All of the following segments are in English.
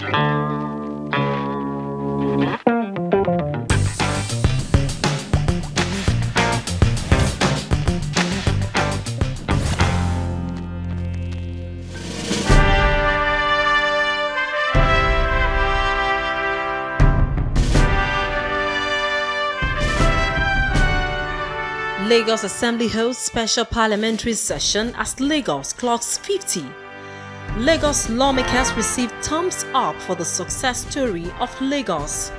Lagos Assembly hosts special parliamentary session as Lagos clocks 50. Lagos lawmakers received thumbs up for the success story of Lagos.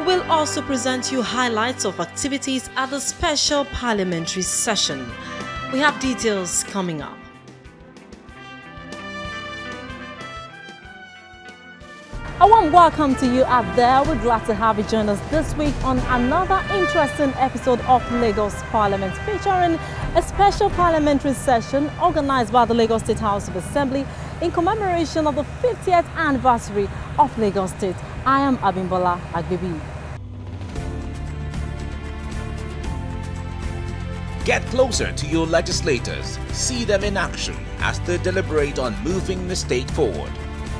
We will also present you highlights of activities at the special parliamentary session. We have details coming up. A warm welcome to you out there. We're glad to have you join us this week on another interesting episode of Lagos Parliament, featuring a special parliamentary session organized by the Lagos State House of Assembly in commemoration of the 50th anniversary of Lagos State. I am Abimbola Agbebi. Get closer to your legislators. See them in action as they deliberate on moving the state forward.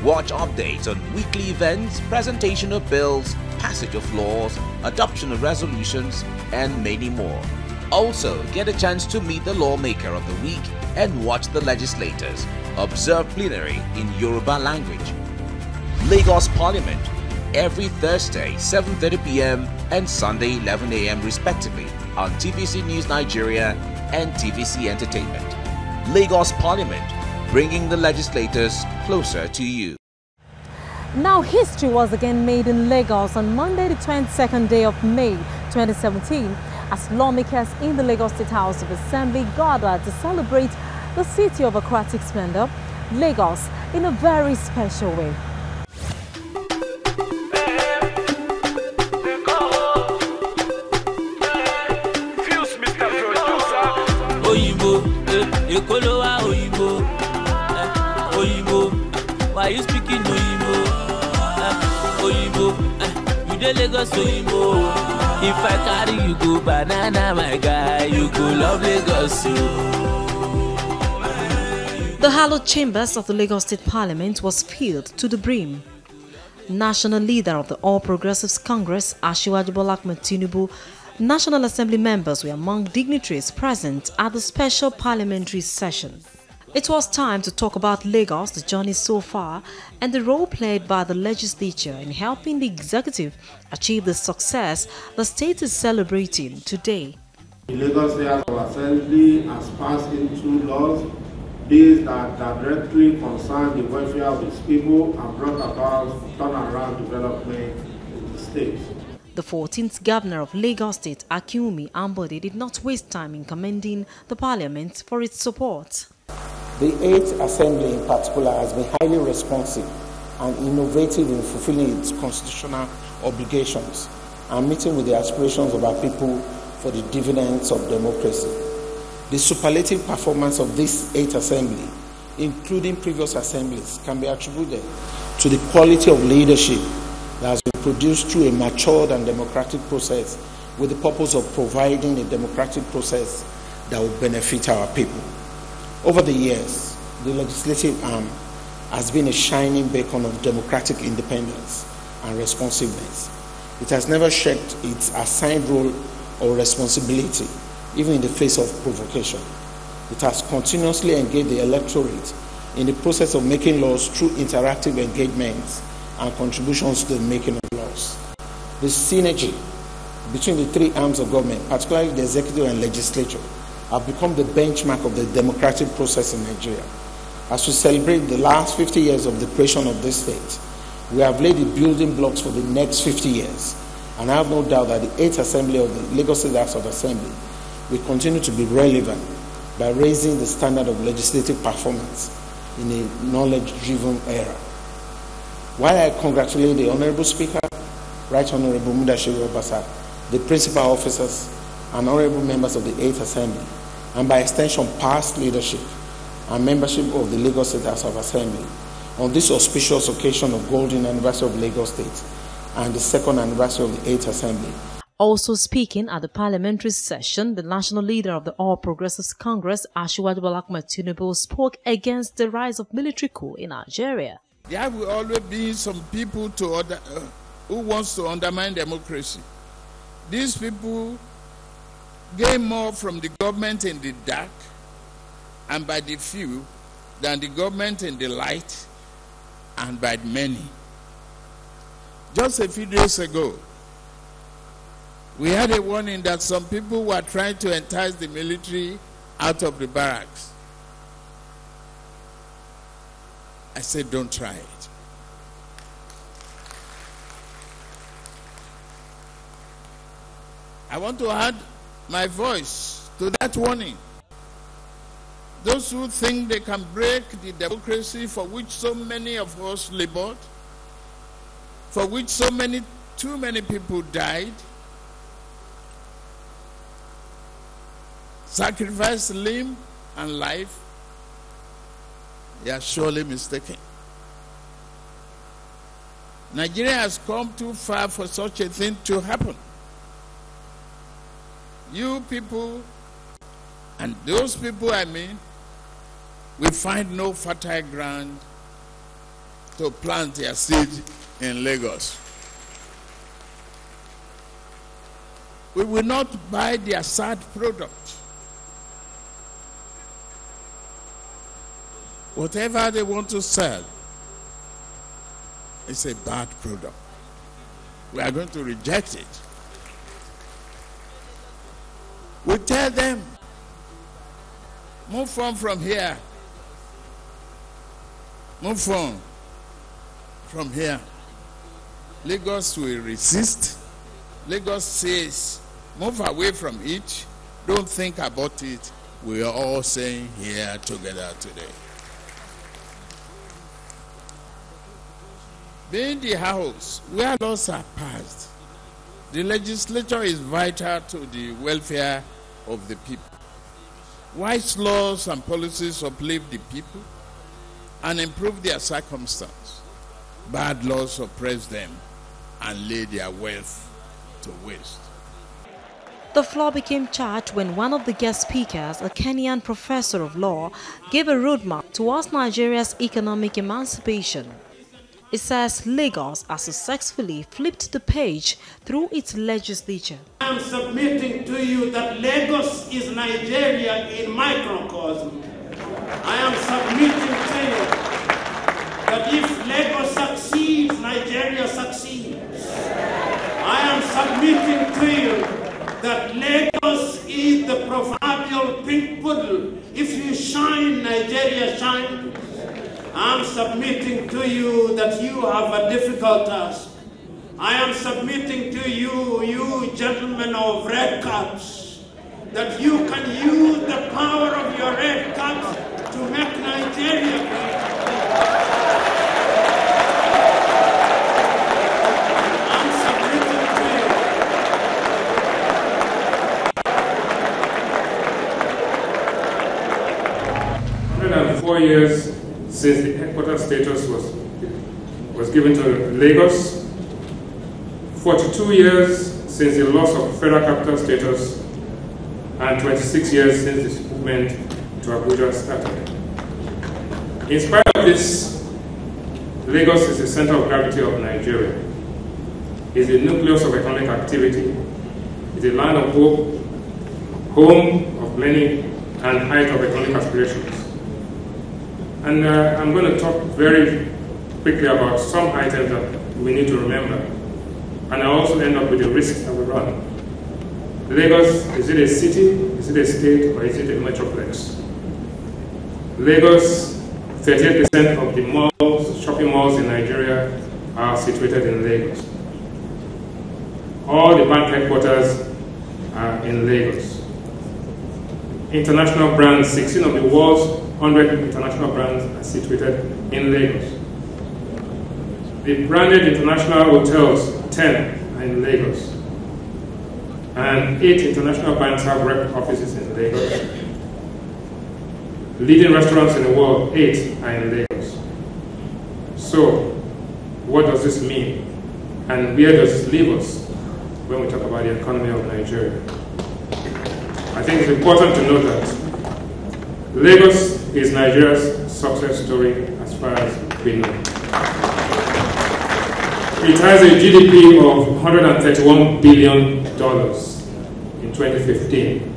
Watch updates on weekly events, presentation of bills, passage of laws, adoption of resolutions, and many more. Also, get a chance to meet the lawmaker of the week and watch the legislators. Observe plenary in Yoruba language. Lagos Parliament, every Thursday 7:30 p.m. and Sunday 11 a.m. respectively on TVC News Nigeria and TVC Entertainment. Lagos Parliament, bringing the legislators closer to you. Now, history was again made in Lagos on Monday, the 22nd day of May 2017, as lawmakers in the Lagos State House of Assembly gathered to celebrate the city of aquatic splendor, Lagos, in a very special way. Why you speaking Oyinbo? Oyinbo, you dey Lagos Oyinbo. If I carry you go banana, my guy, you go love Lagos. The hallowed chambers of the Lagos State Parliament was filled to the brim. National leader of the All Progressives Congress, Asiwaju Bola Ahmed Tinubu, National Assembly members were among dignitaries present at the special parliamentary session. It was time to talk about Lagos, the journey so far, and the role played by the legislature in helping the executive achieve the success the state is celebrating today. The Lagos State House of Assembly has passed into laws these that directly concern the welfare of its people and brought about turnaround development in the state. The 14th governor of Lagos State, Akinwumi Ambode, did not waste time in commending the parliament for its support. The 8th Assembly in particular has been highly responsive and innovative in fulfilling its constitutional obligations and meeting with the aspirations of our people for the dividends of democracy. The superlative performance of this 8th Assembly, including previous assemblies, can be attributed to the quality of leadership that has been produced through a matured and democratic process with the purpose of providing a democratic process that will benefit our people. Over the years, the legislative arm has been a shining beacon of democratic independence and responsiveness. It has never shirked its assigned role or responsibility, even in the face of provocation. It has continuously engaged the electorate in the process of making laws through interactive engagements and contributions to the making of laws. The synergy between the three arms of government, particularly the executive and legislature, have become the benchmark of the democratic process in Nigeria. As we celebrate the last 50 years of the creation of this state, we have laid the building blocks for the next 50 years. And I have no doubt that the 8th Assembly of the Lagos State House of Assembly will continue to be relevant by raising the standard of legislative performance in a knowledge-driven era. While I congratulate the Honorable Speaker, Right Honorable Mudashiru Obasa, the principal officers, and honorable members of the 8th Assembly, and by extension past leadership and membership of the Lagos State House of Assembly, on this auspicious occasion of Golden Anniversary of Lagos State and the second anniversary of the 8th Assembly. Also speaking at the parliamentary session, the national leader of the All Progressives Congress, Asiwaju Bola Ahmed Tinubu, spoke against the rise of military coup in Nigeria. There will always be some people who wants to undermine democracy. These people gain more from the government in the dark and by the few than the government in the light and by many. Just a few days ago, we had a warning that some people were trying to entice the military out of the barracks. I said, don't try it. I want to add my voice to that warning. Those who think they can break the democracy for which so many of us labored, for which too many people died, sacrificed limb and life, they are surely mistaken. Nigeria has come too far for such a thing to happen. You people, and those people I mean, will find no fertile ground to plant their seed in Lagos. We will not buy their sad product. Whatever they want to sell is a bad product. We are going to reject it. We tell them, move on from here. Move on from here. Lagos will resist. Lagos says, move away from it. Don't think about it. We are all saying here together today. Being the house where laws are passed, the legislature is vital to the welfare of the people. Wise laws and policies uplift the people and improve their circumstance. Bad laws oppress them and lay their wealth to waste. The floor became charged when one of the guest speakers, a Kenyan professor of law, gave a roadmap towards Nigeria's economic emancipation. It says Lagos has successfully flipped the page through its legislature. I am submitting to you that Lagos is Nigeria in microcosm. I am submitting to you that if Lagos succeeds, Nigeria succeeds. I am submitting to you that Lagos is the proverbial pink poodle. If you shine, Nigeria shines. I am submitting to you that you have a difficult task. I am submitting to you, you gentlemen of red caps, that you can use the power of your red caps to make Nigeria great. I'm submitting to you. 104 years since the headquarters status was given to Lagos, 42 years since the loss of federal capital status, and 26 years since this movement to Abuja started. In spite of this, Lagos is the center of gravity of Nigeria. It's the nucleus of economic activity. It's a land of hope, home of many, and height of economic aspirations. And I'm going to talk very quickly about some items that we need to remember. And I'll also end up with the risks that we run. Lagos, is it a city, is it a state, or is it a metroplex? Lagos, 38% of the malls, shopping malls in Nigeria are situated in Lagos. All the bank headquarters are in Lagos. International brands, 16 of the world's 100 international brands are situated in Lagos. The branded international hotels, 10 are in Lagos. And 8 international banks have rep offices in Lagos. Leading restaurants in the world, 8 are in Lagos. So, what does this mean? And where does this leave us when we talk about the economy of Nigeria? I think it's important to note that Lagos is Nigeria's success story as far as we know. It has a GDP of $131 billion in 2015.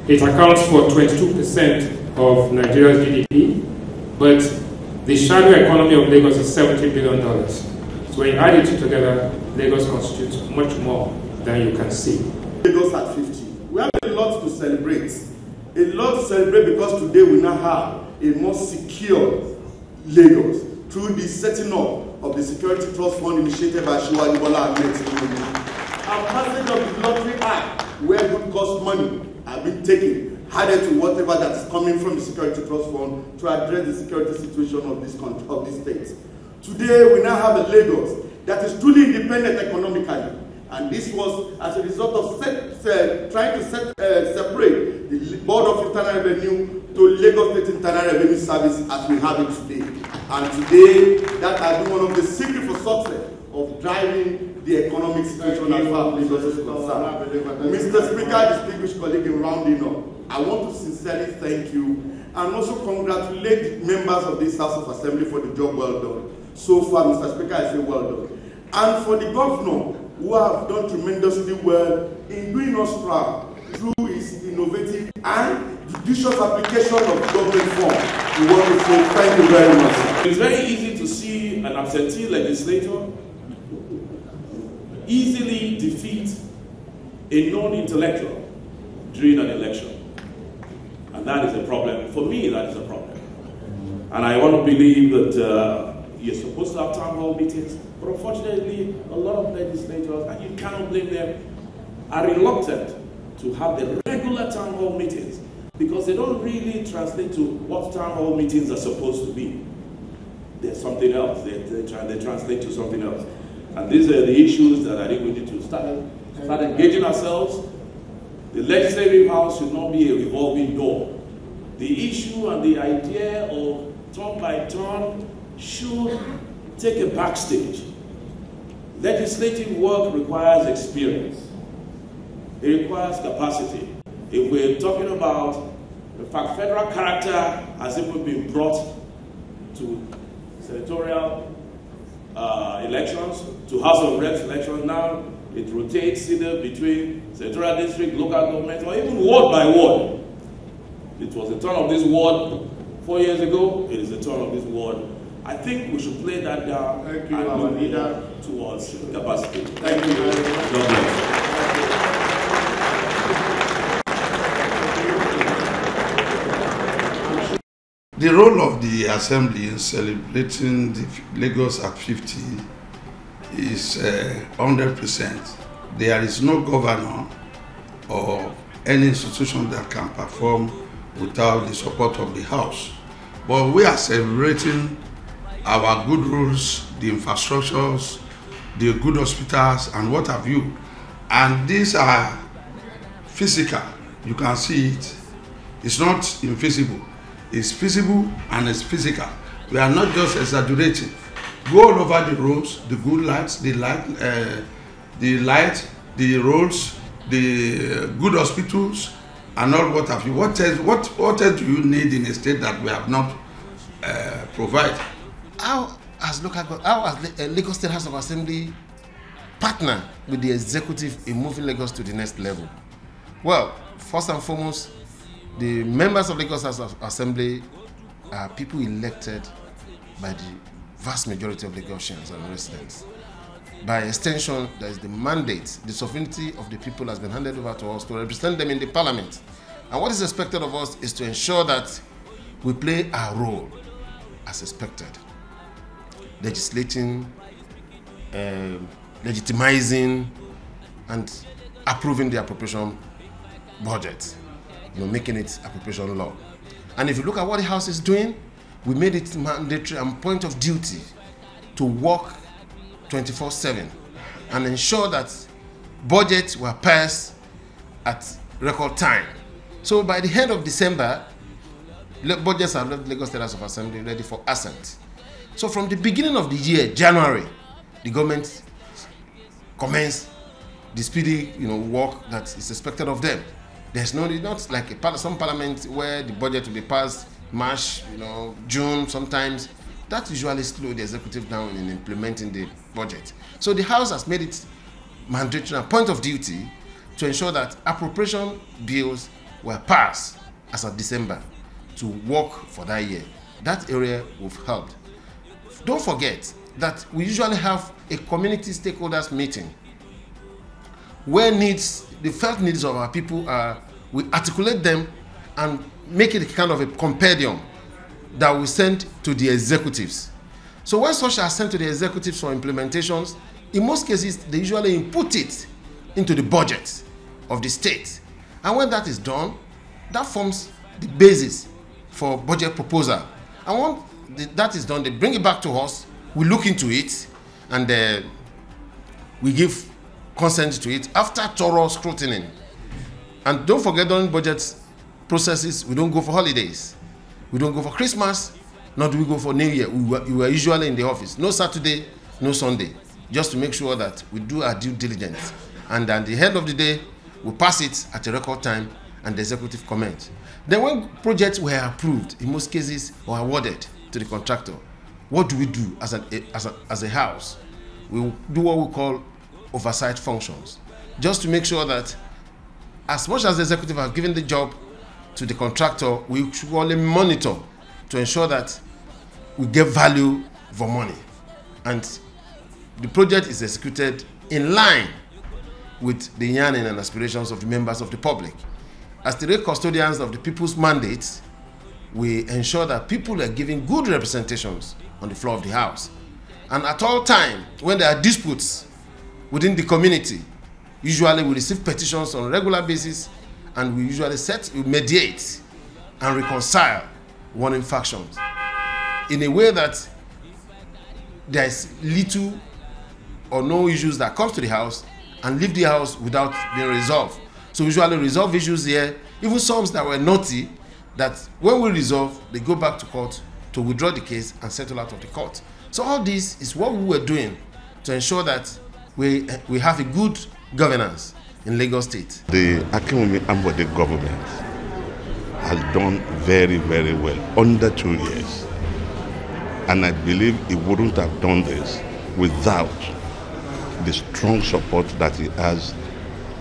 It accounts for 22% of Nigeria's GDP, but the shadow economy of Lagos is $70 billion. So when you add it together, Lagos constitutes much more than you can see. Lagos at 50. We have a lot to celebrate. A lot to celebrate because today we now have a more secure Lagos through the setting up of the Security Trust Fund initiated by Asiwaju Bola Ahmed Tinubu. Our passage of the Lottery Act, where good cost money have been taken, added to whatever that is coming from the Security Trust Fund to address the security situation of this country, of this state. Today, we now have a Lagos that is truly independent economically, and this was as a result of trying to separate the Board of Internal Revenue to Lagos State Internal Revenue Service as we have it today. And today, that has been one of the secrets for success of driving the economic situation as far as Lagos is concerned. Mr. Speaker, distinguished colleague, in rounding up, I want to sincerely thank you and also congratulate the members of this House of Assembly for the job well done. So far, Mr. Speaker, I say well done. And for the governor, who have done tremendously well in doing us proud through his innovative and judicious application of government form. We want to say thank you very much. It's very easy to see an absentee legislator easily defeat a non-intellectual during an election. And that is a problem. For me, that is a problem. And I want to believe that you're supposed to have town hall meetings, but unfortunately, a lot of legislators, and you cannot blame them, are reluctant to have the regular town hall meetings because they don't really translate to what town hall meetings are supposed to be. There's something else. They translate to something else. And these are the issues that I think we need to start engaging ourselves. The legislative house should not be a revolving door. The issue and the idea of turn by turn should take a backstage. Legislative work requires experience. It requires capacity. If we're talking about the fact federal character has even been brought to senatorial elections, to House of Reps elections now, it rotates either between senatorial district, local government, or even ward by ward. It was the turn of this ward 4 years ago, it is the turn of this ward. I think we should play that down and move leader towards capacity. Thank you very much. God bless. The role of the Assembly in celebrating the Lagos at 50 is 100%. There is no governor or any institution that can perform without the support of the House. But we are celebrating our good roads, the infrastructures, the good hospitals, and what have you. And these are physical. You can see it. It's not invisible. It's visible and it's physical. We are not just exaggerating. Go all over the roads, the good lights, the roads, the good hospitals, and all what have you. What else do you need in a state that we have not provided? How has Lagos State House of Assembly partner with the executive in moving Lagos to the next level? Well, first and foremost, the members of Lagos House of Assembly are people elected by the vast majority of Lagosians and residents. By extension, there is the mandate, the sovereignty of the people has been handed over to us to represent them in the parliament. And what is expected of us is to ensure that we play our role as expected. Legislating, legitimizing, and approving the appropriation budget, making it appropriation law. And if you look at what the House is doing, we made it mandatory and point of duty to work 24/7 and ensure that budgets were passed at record time. So by the end of December, budgets are left Lagos State House of Assembly ready for assent. So from the beginning of the year, January, the government commenced the speedy work that is expected of them. There's no need, not like some parliament where the budget will be passed March, June sometimes. that usually slows the executive down in implementing the budget. So the House has made it mandatory and point of duty to ensure that appropriation bills were passed as of December to work for that year. That area we've helped. Don't forget that we usually have a community stakeholders meeting where the felt needs of our people are, we articulate them and make it a kind of a compendium that we send to the executives. So when such are sent to the executives for implementations, in most cases, they usually input it into the budget of the state. And when that is done, that forms the basis for budget proposal. And when that is done, they bring it back to us, we look into it, and we give consent to it after thorough scrutiny. And don't forget, during budget processes, we don't go for holidays. We don't go for Christmas, nor do we go for New Year. We were usually in the office. No Saturday, no Sunday, just to make sure that we do our due diligence. And at the end of the day, we pass it at a record time and the executive comment. Then when projects were approved, in most cases, or awarded to the contractor, what do we do as a house? We do what we call oversight functions, just to make sure that as much as the executive has given the job to the contractor, we should only monitor to ensure that we get value for money. And the project is executed in line with the yearning and aspirations of the members of the public. As the real custodians of the people's mandates, we ensure that people are giving good representations on the floor of the House. And at all times, when there are disputes within the community, usually we receive petitions on a regular basis, and we usually mediate and reconcile warring factions in a way that there is little or no issues that comes to the House and leave the House without being resolved. So we usually resolve issues here, even some that were naughty, that when we resolve, they go back to court to withdraw the case and settle out of the court. So all this is what we were doing to ensure that we have a good governance in Lagos State. The Akinwumi Ambode government has done very, very well under 2 years. And I believe he wouldn't have done this without the strong support that he has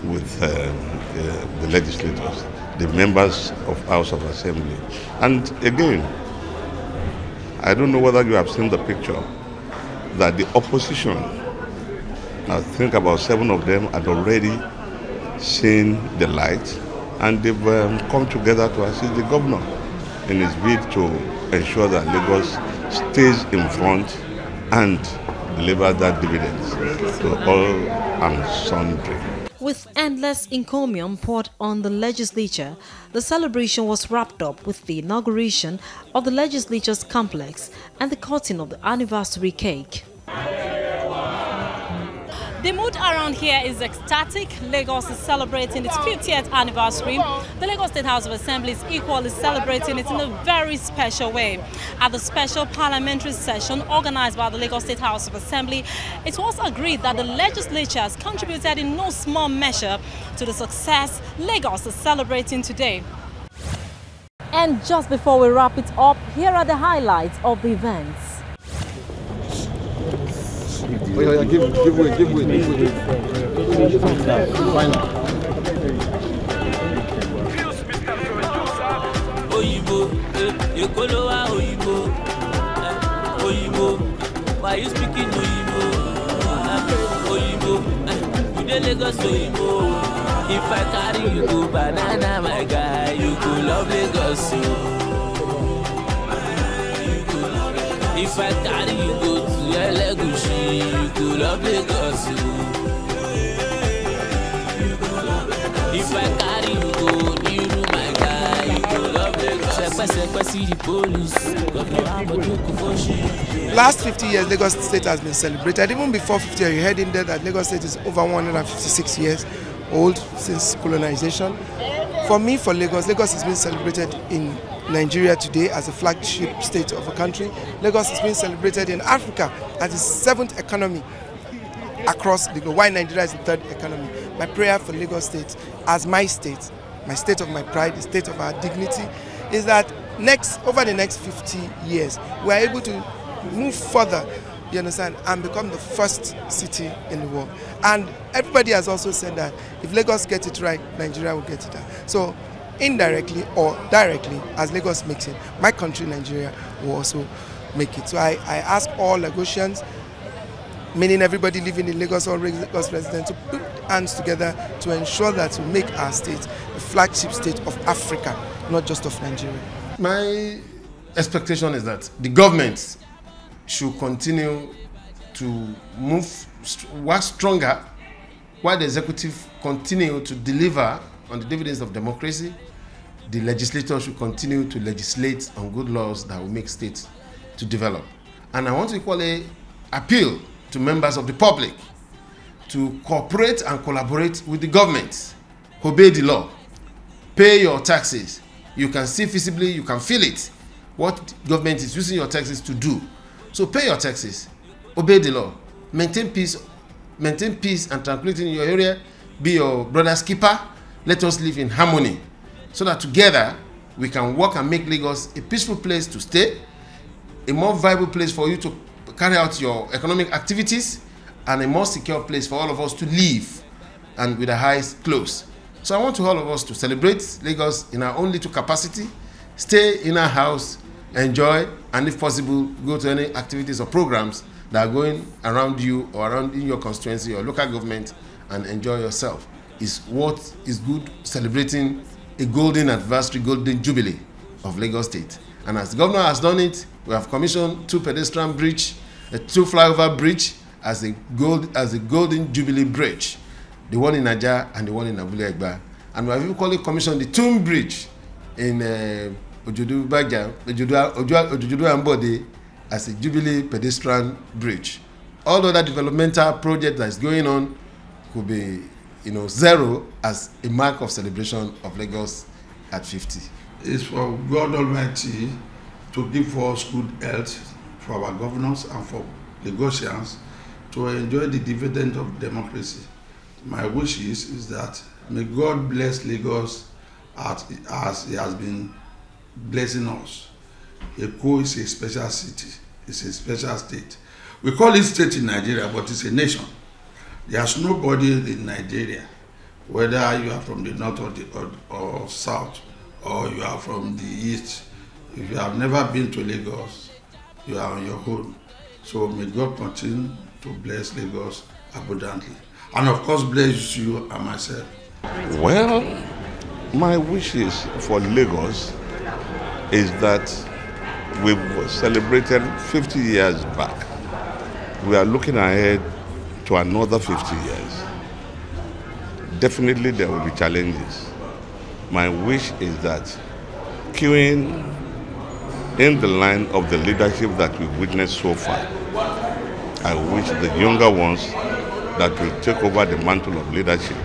with the legislators, the members of House of Assembly. And again, I don't know whether you have seen the picture that the opposition, I think about 7 of them had already seen the light, and they've come together to assist the governor in his bid to ensure that Lagos stays in front and deliver that dividends to all and sundry. With endless encomium poured on the legislature, the celebration was wrapped up with the inauguration of the legislature's complex and the cutting of the anniversary cake. The mood around here is ecstatic. Lagos is celebrating its 50th anniversary. The Lagos State House of Assembly is equally celebrating it in a very special way. At the special parliamentary session organized by the Lagos State House of Assembly, it was agreed that the legislature has contributed in no small measure to the success Lagos is celebrating today. And just before we wrap it up, here are the highlights of the events. Give way. Why you speaking you dey Lagos if I carry you go banana, my guy, you go love Lagos. If I carry you go to Elegushi, you go love Lagos. If I carry you go Niru, my guy, you go love Lagos. See the police. Last 50 years, Lagos State has been celebrated. Even before 50 years, you heard in there that Lagos State is over 156 years old since colonization. For me, for Lagos has been celebrated in Nigeria today as a flagship state of a country. Lagos is being celebrated in Africa as the 7th economy across the globe, while Nigeria is the 3rd economy. My prayer for Lagos State as my state of my pride, the state of our dignity, is that over the next 50 years, we are able to move further, you understand, and become the first city in the world. And everybody has also said that if Lagos gets it right, Nigeria will get it right. So indirectly or directly, as Lagos makes it, my country, Nigeria, will also make it. So I ask all Lagosians, meaning everybody living in Lagos or Lagos residents, to put hands together to ensure that we make our state the flagship state of Africa, not just of Nigeria. My expectation is that the government should continue to work stronger while the executive continue to deliver on the dividends of democracy. The legislature should continue to legislate on good laws that will make states to develop. And I want to equally appeal to members of the public to cooperate and collaborate with the government. Obey the law. Pay your taxes. You can see visibly, you can feel it, what government is using your taxes to do. So pay your taxes, obey the law, maintain peace and tranquility in your area, be your brother's keeper. Let us live in harmony so that together we can work and make Lagos a peaceful place to stay, a more viable place for you to carry out your economic activities, and a more secure place for all of us to live and with our eyes closed. So I want all of us to celebrate Lagos in our own little capacity, stay in our house, enjoy, and if possible, go to any activities or programs that are going around you or around in your constituency or local government and enjoy yourself. Is what is good celebrating a golden anniversary, golden jubilee of Lagos State. And as the governor has done it, we have commissioned 2 pedestrian bridge, 2 flyover bridge as a golden jubilee bridge, the one in Naija and the one in Abule Egba. And we have equally commissioned the Tomb Bridge in Ojodu Ambode as a jubilee pedestrian bridge. All other developmental project that is going on could be, zero as a mark of celebration of Lagos at 50. It's for God Almighty to give us good health for our governors and for Lagosians to enjoy the dividend of democracy. My wish is that may God bless Lagos as He has been blessing us. Eko is a special city. It's a special state. We call it state in Nigeria, but it's a nation. There's nobody in Nigeria, whether you are from the north or south, or you are from the east. If you have never been to Lagos, you are on your own. So may God continue to bless Lagos abundantly. And of course, bless you and myself. Well, my wishes for Lagos is that we've celebrated 50 years back. We are looking ahead to another 50 years. Definitely there will be challenges. My wish is that queuing in the line of the leadership that we've witnessed so far, I wish the younger ones that will take over the mantle of leadership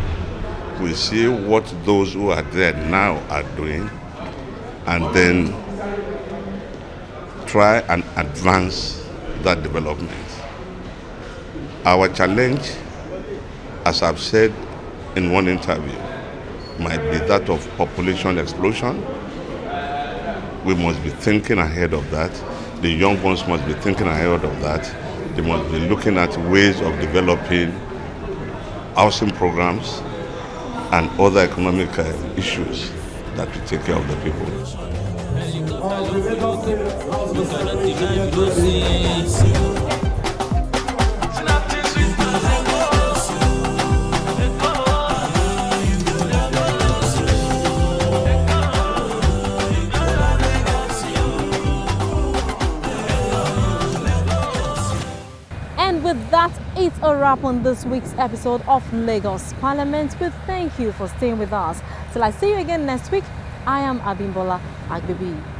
will see what those who are there now are doing and then try and advance that development. Our challenge, as I've said in one interview, might be that of population explosion. We must be thinking ahead of that. The young ones must be thinking ahead of that. They must be looking at ways of developing housing programs and other economic issues that will take care of the people. That is a wrap on this week's episode of Lagos Parliament. We thank you for staying with us. Till I see you again next week, I am Abimbola Agbebi.